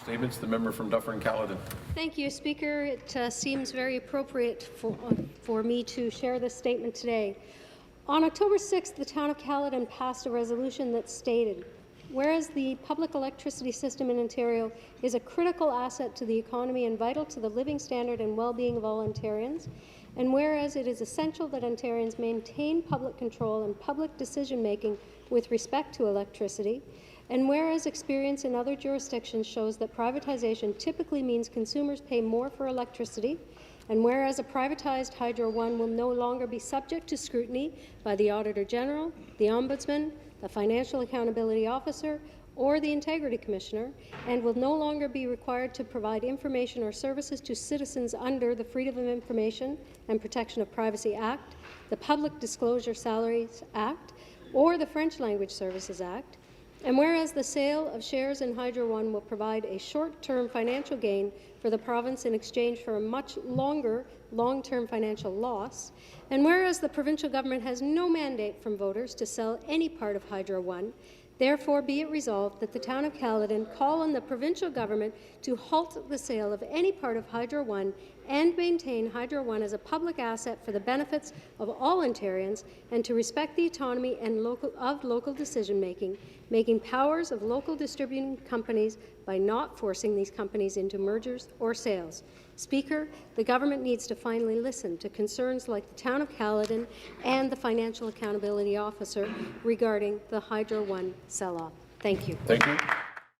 Statements. The member from Dufferin-Caledon. Thank you, Speaker. It seems very appropriate for me to share this statement today. On October 6th, the town of Caledon passed a resolution that stated, whereas the public electricity system in Ontario is a critical asset to the economy and vital to the living standard and well-being of all Ontarians, and whereas it is essential that Ontarians maintain public control and public decision-making with respect to electricity, and whereas experience in other jurisdictions shows that privatization typically means consumers pay more for electricity, and whereas a privatized Hydro One will no longer be subject to scrutiny by the Auditor General, the Ombudsman, the Financial Accountability Officer, or the Integrity Commissioner, and will no longer be required to provide information or services to citizens under the Freedom of Information and Protection of Privacy Act, the Public Disclosure Salaries Act, or the French Language Services Act, and whereas the sale of shares in Hydro One will provide a short-term financial gain for the province in exchange for a much longer long-term financial loss, and whereas the provincial government has no mandate from voters to sell any part of Hydro One, therefore be it resolved that the town of Caledon call on the provincial government to halt the sale of any part of Hydro One and maintain Hydro One as a public asset for the benefits of all Ontarians, and to respect the autonomy and local decision-making, making powers of local distributing companies by not forcing these companies into mergers or sales. Speaker, the government needs to finally listen to concerns like the town of Caledon and the Financial Accountability Officer regarding the Hydro One sell-off. Thank you. Thank you.